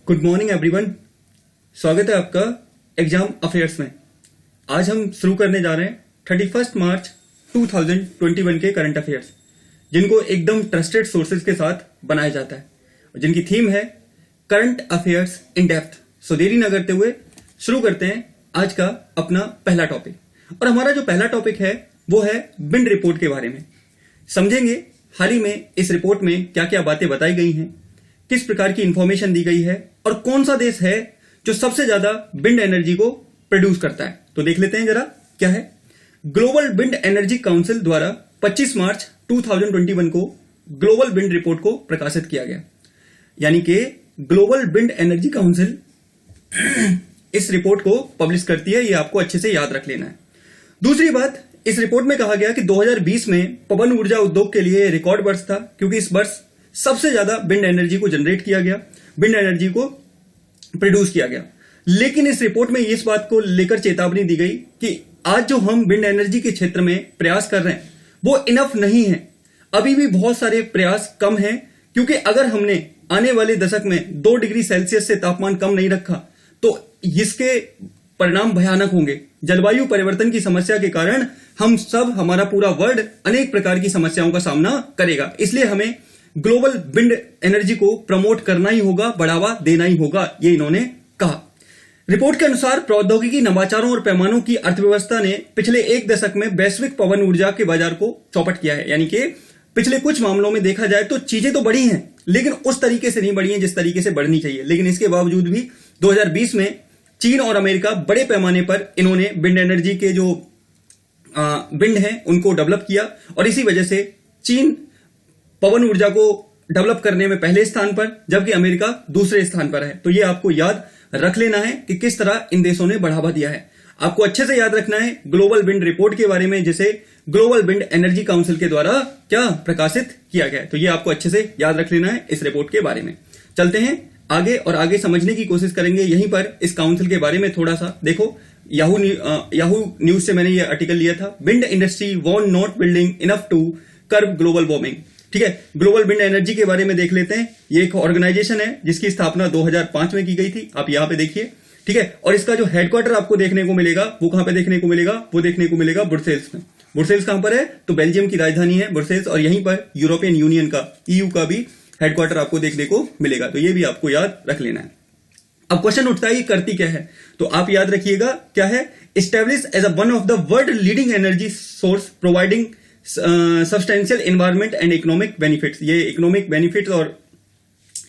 Good morning everyone. स्वागत है आपका एग्जाम अफेयर्स में। आज हम शुरू करने जा रहे हैं 31 मार्च 2021 के करंट अफेयर्स, जिनको एकदम ट्रस्टेड सोर्सेज के साथ बनाया जाता है और जिनकी थीम है करंट अफेयर्स इन डेप्थ। सो देरी न करते हुए शुरू करते हैं आज का अपना पहला टॉपिक। और हमारा जो पहला टॉपिक है वो है बिंड रिपोर्ट के बारे में। समझेंगे हाल ही में इस रिपोर्ट में क्या क्या बातें बताई गई हैं, किस प्रकार की इंफॉर्मेशन दी गई है और कौन सा देश है जो सबसे ज्यादा विंड एनर्जी को प्रोड्यूस करता है। तो देख लेते हैं जरा क्या है। ग्लोबल विंड एनर्जी काउंसिल द्वारा 25 मार्च 2021 को ग्लोबल विंड रिपोर्ट को प्रकाशित किया गया, यानी कि ग्लोबल विंड एनर्जी काउंसिल इस रिपोर्ट को पब्लिश करती है। ये आपको अच्छे से याद रख लेना है। दूसरी बात, इस रिपोर्ट में कहा गया कि 2020 में पवन ऊर्जा उद्योग के लिए रिकॉर्ड वर्ष था, क्योंकि इस वर्ष सबसे ज्यादा विंड एनर्जी को जनरेट किया गया, विंड एनर्जी को प्रोड्यूस किया गया। लेकिन इस रिपोर्ट में इस बात को लेकर चेतावनी दी गई कि आज जो हम विंड एनर्जी के क्षेत्र में प्रयास कर रहे हैं वो इनफ नहीं है। अभी भी बहुत सारे प्रयास कम हैं, क्योंकि अगर हमने आने वाले दशक में 2 डिग्री सेल्सियस से तापमान कम नहीं रखा तो इसके परिणाम भयानक होंगे। जलवायु परिवर्तन की समस्या के कारण हम सब, हमारा पूरा वर्ल्ड अनेक प्रकार की समस्याओं का सामना करेगा। इसलिए हमें ग्लोबल विंड एनर्जी को प्रमोट करना ही होगा, बढ़ावा देना ही होगा, ये इन्होंने कहा। रिपोर्ट के अनुसार प्रौद्योगिकी, नवाचारों और पैमानों की अर्थव्यवस्था ने पिछले एक दशक में वैश्विक पवन ऊर्जा के बाजार को चौपट किया है। यानी कि पिछले कुछ मामलों में देखा जाए तो चीजें तो बढ़ी हैं, लेकिन उस तरीके से नहीं बढ़ी हैं जिस तरीके से बढ़नी चाहिए। लेकिन इसके बावजूद भी 2020 में चीन और अमेरिका बड़े पैमाने पर इन्होंने विंड एनर्जी के जो विंड है उनको डेवलप किया, और इसी वजह से चीन पवन ऊर्जा को डेवलप करने में पहले स्थान पर, जबकि अमेरिका दूसरे स्थान पर है। तो ये आपको याद रख लेना है कि किस तरह इन देशों ने बढ़ावा दिया है। आपको अच्छे से याद रखना है ग्लोबल विंड रिपोर्ट के बारे में, जिसे ग्लोबल विंड एनर्जी काउंसिल के द्वारा क्या प्रकाशित किया गया है। तो ये आपको अच्छे से याद रख लेना है इस रिपोर्ट के बारे में। चलते हैं आगे और आगे समझने की कोशिश करेंगे। यहीं पर इस काउंसिल के बारे में थोड़ा सा देखो। याहू न्यूज से मैंने ये आर्टिकल लिया था। Wind industry won't not building enough to curb global warming. ठीक है, ग्लोबल विंड एनर्जी के बारे में देख लेते हैं। ये एक ऑर्गेनाइजेशन है जिसकी स्थापना 2005 में की गई थी। आप यहां पे देखिए, ठीक है। और इसका जो हेडक्वार्टर आपको देखने को मिलेगा वो कहां पे देखने को मिलेगा, वो देखने को मिलेगा ब्रुसेल्स में। ब्रुसेल्स कहां पर है, तो बेल्जियम की राजधानी है ब्रुसेल्स, और यहीं पर यूरोपियन यूनियन का, ईयू का भी हेडक्वार्टर आपको देखने को मिलेगा। तो ये भी आपको याद रख लेना है। अब क्वेश्चन उठता है, ये करती क्या है, तो आप याद रखिएगा क्या है। Establish as a one of the world leading energy source providing substantial environment and economic benefits. ये इकोनॉमिक बेनिफिट्स और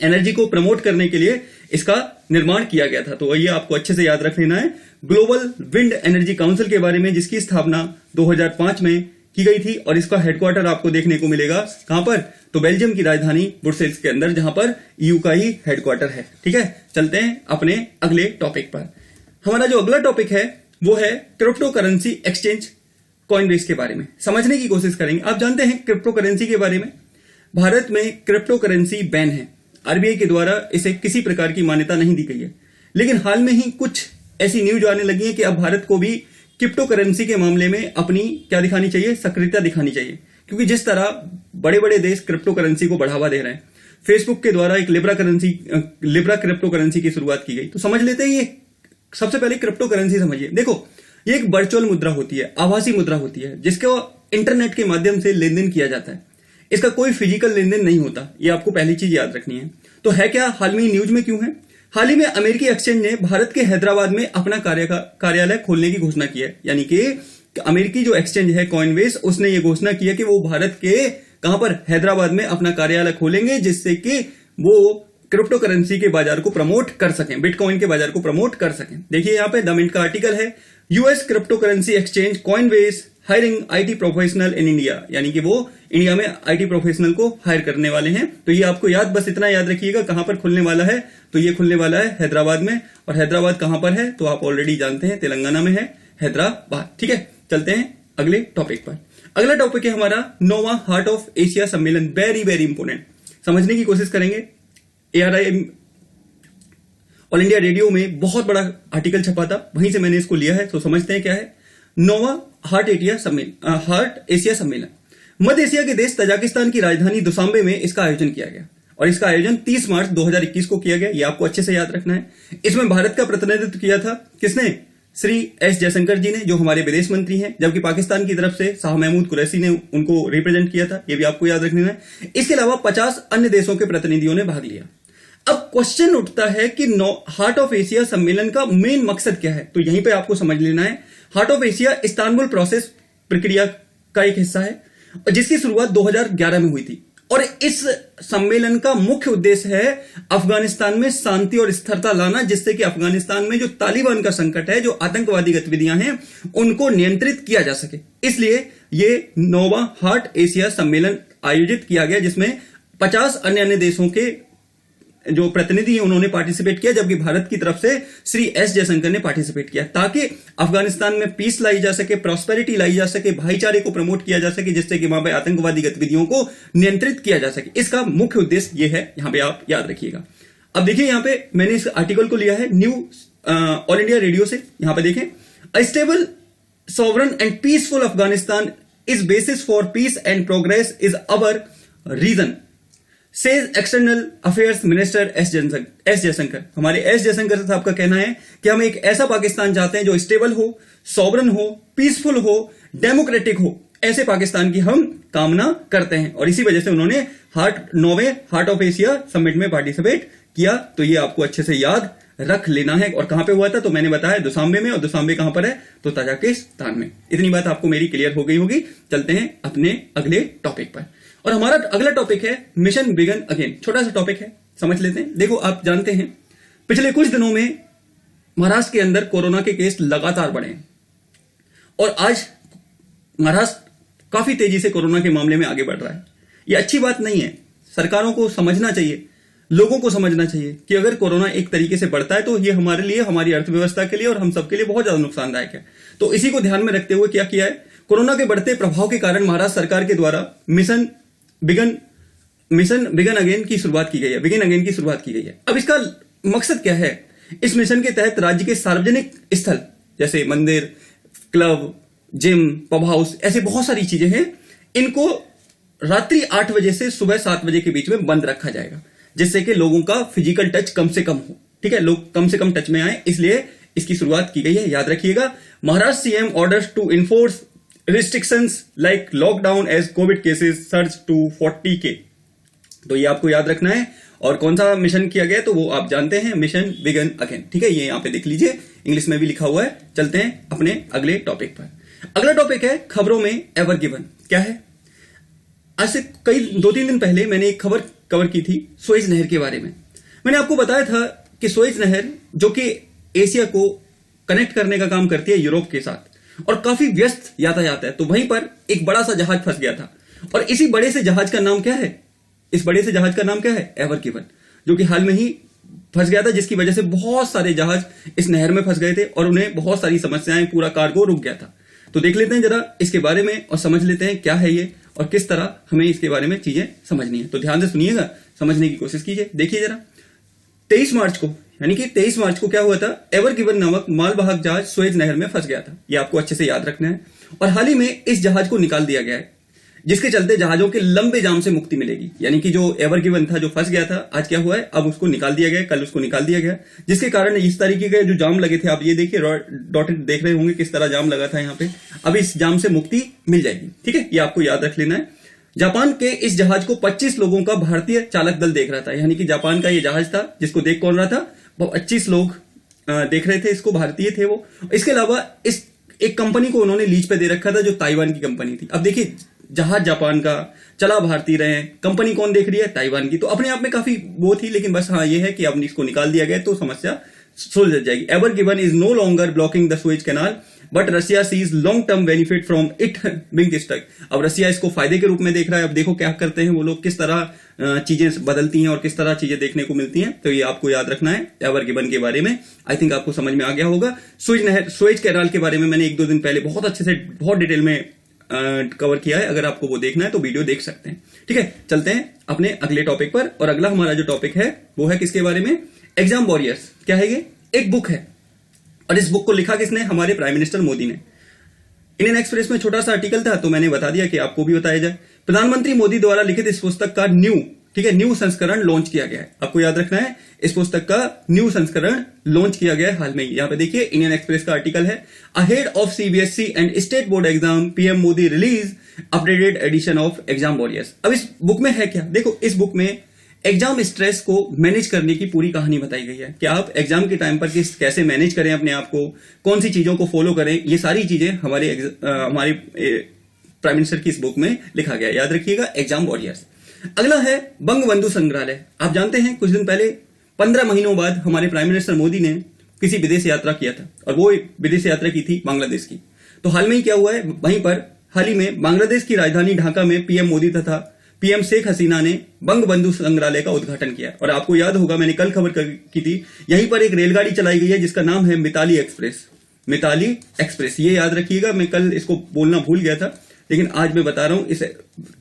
एनर्जी को प्रमोट करने के लिए इसका निर्माण किया गया था। तो ये आपको अच्छे से याद रख लेना है ग्लोबल विंड एनर्जी काउंसिल के बारे में, जिसकी स्थापना 2005 में की गई थी, और इसका हेडक्वार्टर आपको देखने को मिलेगा कहां पर, तो बेल्जियम की राजधानी ब्रुसेल्स के अंदर, जहां पर ईयू का ही हेडक्वार्टर है। ठीक है, चलते हैं अपने अगले टॉपिक पर। हमारा जो अगला टॉपिक है वो है क्रिप्टो करेंसी एक्सचेंज कॉइनबेस के बारे में समझने की कोशिश करेंगे। आप जानते हैं क्रिप्टो करेंसी के बारे में, भारत में क्रिप्टो करेंसी बैन है। आरबीआई के द्वारा इसे किसी प्रकार की मान्यता नहीं दी गई है, लेकिन हाल में ही कुछ ऐसी न्यूज आने लगी है कि अब भारत को भी क्रिप्टो करेंसी के मामले में अपनी क्या दिखानी चाहिए, सक्रियता दिखानी चाहिए। क्योंकि जिस तरह बड़े बड़े देश क्रिप्टो करेंसी को बढ़ावा दे रहे हैं, फेसबुक के द्वारा एक लिब्रा क्रिप्टो करेंसी की शुरुआत की गई। तो समझ लेते हैं, ये सबसे पहले क्रिप्टो करेंसी समझिए। देखो, ये एक वर्चुअल मुद्रा होती है, आभासी मुद्रा होती है, जिसको इंटरनेट के माध्यम से लेन देन किया जाता है। इसका कोई फिजिकल लेन देन नहीं होता। ये आपको पहली चीज याद रखनी है। तो है क्या, हाल में न्यूज में क्यों है? हाल ही में अमेरिकी एक्सचेंज ने भारत के हैदराबाद में अपना कार्यालय खोलने की घोषणा की है। यानी कि अमेरिकी जो एक्सचेंज है कॉइनबेस, उसने ये घोषणा की है कि वो भारत के कहां पर, हैदराबाद में अपना कार्यालय खोलेंगे, जिससे कि वो क्रिप्टो करेंसी के बाजार को प्रमोट कर सकें, बिटकॉइन के बाजार को प्रमोट कर सकें। देखिए यहां पे द मिंट का आर्टिकल है, US crypto currency exchange Coinbase hiring IT professional in India. यानी कि वो इंडिया में आईटी प्रोफेशनल को हायर करने वाले हैं। तो ये आपको बस इतना याद रखिएगा कहां पर खुलने वाला है, तो ये खुलने वाला है हैदराबाद में। और हैदराबाद कहां पर है, तो आप ऑलरेडी जानते हैं, तेलंगाना में है हैदराबाद। ठीक है, चलते हैं अगले टॉपिक पर। अगला टॉपिक है हमारा नोवा हार्ट ऑफ एशिया सम्मेलन। वेरी वेरी इंपोर्टेंट, समझने की कोशिश करेंगे। ARI ऑल इंडिया रेडियो में बहुत बड़ा आर्टिकल छपा था, वहीं से मैंने इसको लिया है। तो समझते हैं क्या है नोवा हार्ट एशिया सम्मेलन। मध्य एशिया के देश तजाकिस्तान की राजधानी दुशांबे में इसका आयोजन किया गया। और इसका आयोजन 30 मार्च 2021 को किया गया। ये आपको अच्छे से याद रखना है। इसमें भारत का प्रतिनिधित्व किया था किसने? श्री एस जयशंकर जी ने, जो हमारे विदेश मंत्री हैं, जबकि पाकिस्तान की तरफ से शाह महमूद कुरैशी ने उनको रिप्रेजेंट किया था। ये भी आपको याद रखना है। इसके अलावा 50 अन्य देशों के प्रतिनिधियों ने भाग लिया। अब क्वेश्चन उठता है कि हार्ट ऑफ एशिया सम्मेलन का मेन मकसद क्या है? तो यहीं पे आपको समझ लेना है। Heart of Asia Istanbul process प्रक्रिया का एक हिस्सा है, जिसकी शुरुआत 2011 में हुई थी। और इस सम्मेलन का मुख्य उद्देश्य है अफगानिस्तान में शांति और स्थिरता लाना, जिससे कि अफगानिस्तान में जो तालिबान का संकट है, जो आतंकवादी गतिविधियां हैं, उनको नियंत्रित किया जा सके। इसलिए ये 9वां हार्ट एशिया सम्मेलन आयोजित किया गया, जिसमें 50 अन्य देशों के जो प्रतिनिधि हैं उन्होंने पार्टिसिपेट किया, जबकि भारत की तरफ से श्री एस जयशंकर ने पार्टिसिपेट किया, ताकि अफगानिस्तान में पीस लाई जा सके, प्रॉस्पेरिटी लाई जा सके, भाईचारे को प्रमोट किया जा सके, जिससे कि वहां पे आतंकवादी गतिविधियों को नियंत्रित किया जा सके। इसका मुख्य उद्देश्य यह है, यहां पे आप याद रखिएगा। अब देखिए, यहां पे मैंने इस आर्टिकल को लिया है न्यू ऑल इंडिया रेडियो से। यहां पे देखें, a stable sovereign and peaceful Afghanistan is basis for peace and progress is our region, says external affairs minister S Jaishankar. हमारे एस जयशंकर साहब का कहना है कि हम एक ऐसा पाकिस्तान चाहते हैं जो स्टेबल हो, सॉवरन हो, पीसफुल हो, डेमोक्रेटिक हो। ऐसे पाकिस्तान की हम कामना करते हैं, और इसी वजह से उन्होंने 9वें हार्ट ऑफ एशिया समिट में पार्टिसिपेट किया। तो ये आपको अच्छे से याद रख लेना है। और कहां पे हुआ था? तो मैंने बताया दुशांबे में, और दुशांबे कहां पर है? तो ताजिकिस्तान में। इतनी बात आपको मेरी क्लियर हो गई होगी। चलते हैं अपने अगले टॉपिक पर, और हमारा अगला टॉपिक है मिशन बिगिन अगेन। छोटा सा टॉपिक है, समझ लेते हैं। देखो, आप जानते हैं पिछले कुछ दिनों में महाराष्ट्र के अंदर कोरोना के केस लगातार बढ़े हैं, और आज महाराष्ट्र काफी तेजी से कोरोना के मामले में आगे बढ़ रहा है। यह अच्छी बात नहीं है। सरकारों को समझना चाहिए, लोगों को समझना चाहिए कि अगर कोरोना एक तरीके से बढ़ता है तो ये हमारे लिए, हमारी अर्थव्यवस्था के लिए और हम सबके लिए बहुत ज्यादा नुकसानदायक है। तो इसी को ध्यान में रखते हुए क्या किया है? कोरोना के बढ़ते प्रभाव के कारण महाराष्ट्र सरकार के द्वारा मिशन बिगन अगेन की शुरुआत की गई है। बिगिन अगेन की शुरुआत की गई है। अब इसका मकसद क्या है? इस मिशन के तहत राज्य के सार्वजनिक स्थल जैसे मंदिर, क्लब, जिम, पब हाउस, ऐसे बहुत सारी चीजें हैं, इनको रात्रि 8 बजे से सुबह 7 बजे के बीच में बंद रखा जाएगा, जिससे कि लोगों का फिजिकल टच कम से कम हो। ठीक है, लोग कम से कम टच में आए, इसलिए इसकी शुरुआत की गई है। याद रखिएगा, Maharashtra CM orders to enforce restrictions like lockdown as COVID cases surge to 40K। तो ये आपको याद रखना है। और कौन सा मिशन किया गया तो वो आप जानते हैं, मिशन बिगिन अगेन। ठीक है, ये यहां पे देख लीजिए, इंग्लिश में भी लिखा हुआ है। चलते हैं अपने अगले टॉपिक पर। अगला टॉपिक है खबरों में एवर गिवन। क्या है? आज से 2-3 दिन पहले मैंने एक खबर कवर की थी सुएज नहर के बारे में। मैंने आपको बताया था कि सुएज नहर, जो कि एशिया को कनेक्ट करने का काम करती है यूरोप के साथ, और काफी व्यस्त यातायात है, तो वहीं पर एक बड़ा सा जहाज फंस गया था। और इसी बड़े से जहाज का नाम क्या है? इस बड़े से जहाज का नाम क्या है? एवर गिवन, जो कि हाल में ही फंस गया था, जिसकी वजह से बहुत सारे जहाज इस नहर में फंस गए थे और उन्हें बहुत सारी समस्याएं, पूरा कार्गो रुक गया था। तो देख लेते हैं जरा इसके बारे में और समझ लेते हैं क्या है ये और किस तरह हमें इसके बारे में चीजें समझनी है। तो ध्यान से सुनिएगा, समझने की कोशिश कीजिए। देखिए जरा, 23 मार्च को, यानी कि 23 मार्च को क्या हुआ था? एवर गिवन नामक मालवाहक जहाज सुएज नहर में फंस गया था। ये आपको अच्छे से याद रखना है। और हाल ही में इस जहाज को निकाल दिया गया है, जिसके चलते जहाजों के लंबे जाम से मुक्ति मिलेगी। यानी कि जो एवर गिवन था, जो फंस गया था, आज क्या हुआ है? अब उसको निकाल दिया गया, कल उसको निकाल दिया गया, जिसके कारण इस तरीके के जो जाम लगे थे, आप ये देखिए, डॉटेड देख रहे होंगे किस तरह जाम लगा था यहाँ पे। अब इस जाम से मुक्ति मिल जाएगी। ठीक है, ये आपको याद रख लेना है। जापान के इस जहाज को 25 लोगों का भारतीय चालक दल देख रहा था। यानी कि जापान का ये जहाज था, जिसको देख कौन रहा था? 25 लोग देख रहे थे इसको, भारतीय थे वो। इसके अलावा इस एक कंपनी को उन्होंने लीज पे दे रखा था, जो ताइवान की कंपनी थी। अब देखिए, जहाज जापान का, चला भारतीय रहे, कंपनी कौन देख रही है? ताइवान की। तो अपने आप में काफी वो थी, लेकिन बस हाँ ये है कि अब इसको निकाल दिया गया तो समस्या सुलझ जाएगी। Ever Given is no longer blocking the Suez canal, but Russia sees long term benefit from it being stuck. अब रशिया इसको फायदे के रूप में देख रहा है। अब देखो क्या करते हैं वो लोग, किस तरह चीजें बदलती हैं और किस तरह चीजें देखने को मिलती हैं। तो ये आपको याद रखना है एवर गिवन के बारे में। आई थिंक आपको समझ में आ गया होगा। सुएज कैनाल के बारे में मैंने 1-2 दिन पहले बहुत अच्छे से, बहुत डिटेल में कवर किया है। अगर आपको वो देखना है तो वीडियो देख सकते हैं। ठीक है, चलते हैं अपने अगले टॉपिक पर। और अगला हमारा जो टॉपिक है वो है किसके बारे में? Exam warriors. क्या है ये? एक बुक है, और इस बुक को लिखा किसने? हमारे प्राइम मिनिस्टर मोदी ने। इंडियन एक्सप्रेस में छोटा सा आर्टिकल था, तो मैंने बता दिया कि आपको भी बताया जाए। प्रधानमंत्री मोदी द्वारा लिखित इस पुस्तक का न्यू ठीक है, न्यू संस्करण लॉन्च किया गया है। आपको याद रखना है, इस पुस्तक का न्यू संस्करण लॉन्च किया गया है हाल में ही। यहां पे देखिए इंडियन एक्सप्रेस का आर्टिकल है, ahead of CBSE and state board exam PM Modi release updated addition of exam warriors. अब इस बुक में है क्या, देखो इस बुक में एग्जाम स्ट्रेस को मैनेज करने की पूरी कहानी बताई गई है कि आप एग्जाम के टाइम पर कैसे मैनेज करें अपने आप को, कौन सी चीजों को फॉलो करें, ये सारी चीजें हमारे प्राइम मिनिस्टर की इस बुक में लिखा गया है। याद रखिएगा, एग्जाम वॉरियर्स। अगला है बंगबंधु संग्रहालय। आप जानते हैं कुछ दिन पहले 15 महीनों बाद हमारे प्राइम मिनिस्टर मोदी ने किसी विदेश यात्रा किया था और वो विदेश यात्रा की थी बांग्लादेश की। तो हाल में ही क्या हुआ है, वहीं पर हाल ही में बांग्लादेश की राजधानी ढाका में पीएम मोदी तथा पीएम शेख हसीना ने बंगबंधु संग्रहालय का उद्घाटन किया। और आपको याद होगा, मैंने कल खबर की थी, यहीं पर एक रेलगाड़ी चलाई गई है जिसका नाम है मिताली एक्सप्रेस। मिताली एक्सप्रेस, ये याद रखिएगा, मैं कल इसको बोलना भूल गया था लेकिन आज मैं बता रहा हूं। इस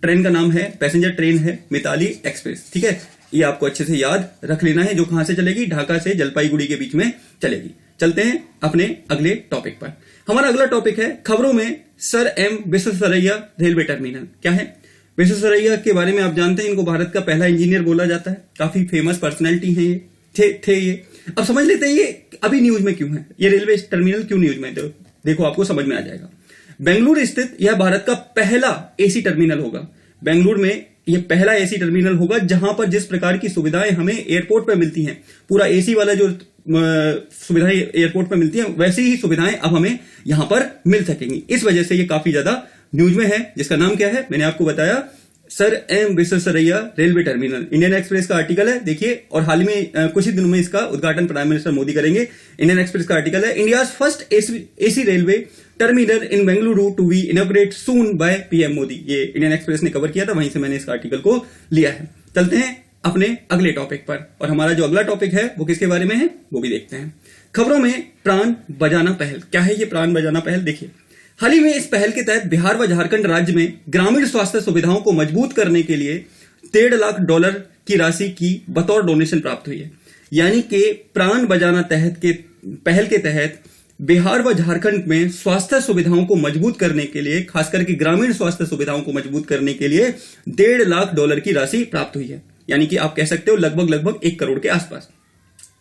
ट्रेन का नाम है, पैसेंजर ट्रेन है मिताली एक्सप्रेस। ठीक है, ये आपको अच्छे से याद रख लेना है, जो कहां से चलेगी, ढाका से जलपाईगुड़ी के बीच में चलेगी। चलते हैं अपने अगले टॉपिक पर। हमारा अगला टॉपिक है खबरों में sir M Visvesvaraya railway terminal. क्या है विश्वेश्वरैया के बारे में आप जानते हैं, इनको भारत का पहला इंजीनियर बोला जाता है, काफी फेमस पर्सनैलिटी है ये, थे ये। अब समझ लेते हैं ये अभी न्यूज में क्यों है, ये रेलवे टर्मिनल क्यों न्यूज में, देखो आपको समझ में आ जाएगा। बेंगलुरु स्थित यह भारत का पहला एसी टर्मिनल होगा। बेंगलुरु में यह पहला एसी टर्मिनल होगा जहां पर जिस प्रकार की सुविधाएं हमें एयरपोर्ट पर मिलती हैं, पूरा एसी वाला जो सुविधाएं एयरपोर्ट पर मिलती हैं, वैसी ही सुविधाएं अब हमें यहां पर मिल सकेंगी। इस वजह से ये काफी ज्यादा न्यूज में है, जिसका नाम क्या है, मैंने आपको बताया, sir M Visvesvaraya railway terminal. Indian Express का आर्टिकल है, देखिए, और हाल में कुछ ही दिनों में इसका उद्घाटन प्राइम मिनिस्टर मोदी करेंगे। इंडियन एक्सप्रेस का आर्टिकल है, India first AC railway terminal in Bengaluru to be inaugurate soon by PM Modi. ये इंडियन एक्सप्रेस ने कवर किया था, वहीं से मैंने इस आर्टिकल को लिया है। चलते हैं अपने अगले टॉपिक पर, और हमारा जो अगला टॉपिक है वो किसके बारे में है, वो भी देखते हैं। खबरों में प्राण बचाना पहल। क्या है ये प्राण बचाना पहल, देखिए हाल ही में इस पहल के तहत बिहार व झारखंड राज्य में ग्रामीण स्वास्थ्य सुविधाओं को मजबूत करने के लिए $1.5 लाख की राशि की बतौर डोनेशन प्राप्त हुई है। यानी कि प्राण बचाना पहल के तहत बिहार व झारखंड में स्वास्थ्य सुविधाओं को मजबूत करने के लिए, खासकर की ग्रामीण स्वास्थ्य सुविधाओं को मजबूत करने के लिए $1.5 लाख की राशि प्राप्त हुई है। यानी कि आप कह सकते हो लगभग 1 करोड़ के आसपास।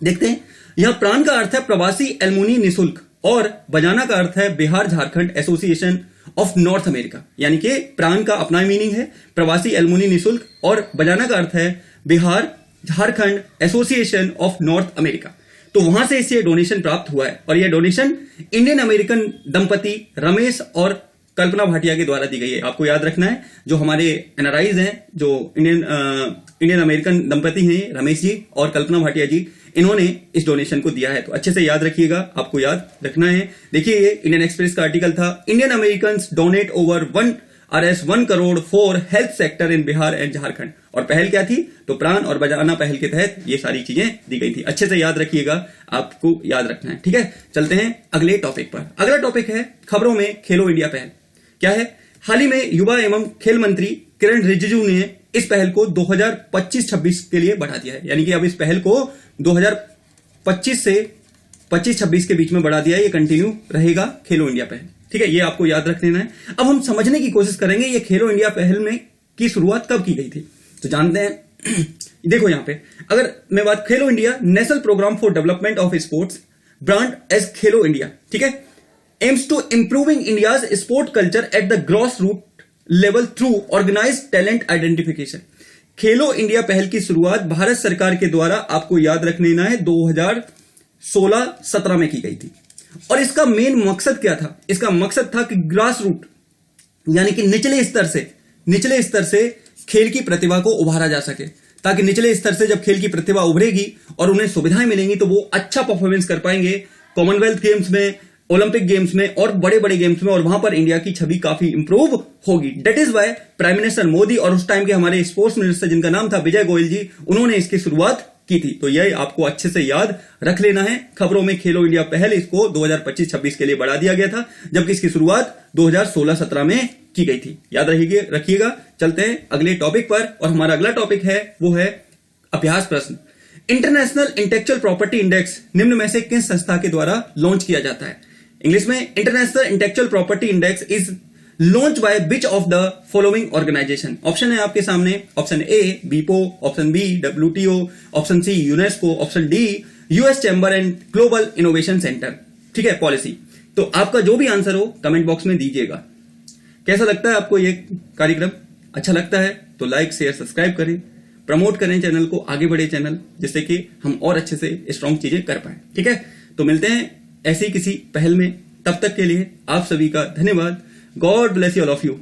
देखते हैं, यह प्राण का अर्थ है प्रवासी एलमुनी निशुल्क, और बजाना का अर्थ है Bihar Jharkhand association of north America. यानी कि प्राण का अपना मीनिंग है प्रवासी एलमुनी निशुल्क, और बजाना का अर्थ है Bihar Jharkhand association of north America. तो वहां से इसे डोनेशन प्राप्त हुआ है, और यह डोनेशन इंडियन अमेरिकन दंपति रमेश और कल्पना भाटिया के द्वारा दी गई है। आपको याद रखना है, जो हमारे एनआरआईज हैं, जो इंडियन अमेरिकन दंपति हैं, रमेश जी और कल्पना भाटिया जी, इन्होंने इस डोनेशन को दिया है। तो अच्छे से याद रखिएगा, आपको याद रखना है। देखिए, ये इंडियन एक्सप्रेस का आर्टिकल था, Indian American donate over 1 crore for health sector in Bihar and Jharkhand. और पहल क्या थी, तो प्राण और बजाना पहल के तहत ये सारी चीजें दी गई थी। अच्छे से याद रखिएगा, आपको याद रखना है, ठीक है। चलते हैं अगले टॉपिक पर। अगला टॉपिक है खबरों में खेलो इंडिया पहल। क्या है, हाल ही में युवा एवं खेल मंत्री किरण रिजिजू ने इस पहल को 2025-26 के लिए बढ़ा दिया है। यानी कि अब इस पहल को 2025 से 25-26 के बीच में बढ़ा दिया है। ये कंटिन्यू रहेगा खेलो इंडिया पहल, ठीक है, ये आपको याद रख लेना है। अब हम समझने की कोशिश करेंगे ये खेलो इंडिया पहल में की शुरुआत कब की गई थी, तो जानते हैं। देखो यहां पे अगर मैं बात, Khelo India national programme for development of sports brand as Khelo India, ठीक है, aims to improving India's sport culture at the grass root level through organised talent identification. Khelo India पहल की शुरुआत भारत सरकार के द्वारा, आपको याद रख लेना है, 2016-17 में की गई थी। और इसका मेन मकसद क्या था, इसका मकसद था कि ग्रास रूट यानी कि निचले स्तर से खेल की प्रतिभा को उभारा जा सके, ताकि निचले स्तर से जब खेल की प्रतिभा उभरेगी और उन्हें सुविधाएं मिलेंगी तो वो अच्छा परफॉर्मेंस कर पाएंगे कॉमनवेल्थ गेम्स में, ओलंपिक गेम्स में और बड़े बड़े गेम्स में, और वहां पर इंडिया की छवि काफी इंप्रूव होगी। That is why prime minister Modi और उस टाइम के हमारे स्पोर्ट्स मिनिस्टर जिनका नाम था विजय गोयल जी, उन्होंने इसकी शुरुआत की थी। तो यह आपको अच्छे से याद रख लेना है। खबरों में खेलो इंडिया पहल, इसको 2025-26 के लिए बढ़ा दिया गया था, जबकि इसकी शुरुआत 2016-17 में की गई थी। याद रखिएगा। चलते हैं अगले टॉपिक पर, और हमारा अगला टॉपिक है वो है अभ्यास प्रश्न। इंटरनेशनल इंटेलेक्चुअल प्रॉपर्टी इंडेक्स निम्न में से किस संस्था के द्वारा लॉन्च किया जाता है। इंग्लिश में international intellectual property index is launch by which of the following organization? Option है आपके सामने, ऑप्शन ए बीपो, option B WTO, option C UNESCO, option D US chamber and global innovation centre. ठीक है, पॉलिसी। तो आपका जो भी आंसर हो कमेंट बॉक्स में दीजिएगा। कैसा लगता है आपको ये कार्यक्रम? अच्छा लगता है तो लाइक शेयर सब्सक्राइब करें, प्रमोट करें चैनल को, आगे बढ़े चैनल, जिससे कि हम और अच्छे से स्ट्रॉन्ग चीजें कर पाए। ठीक है, तो मिलते हैं ऐसी किसी पहल में। तब तक के लिए आप सभी का धन्यवाद। God bless you all of you.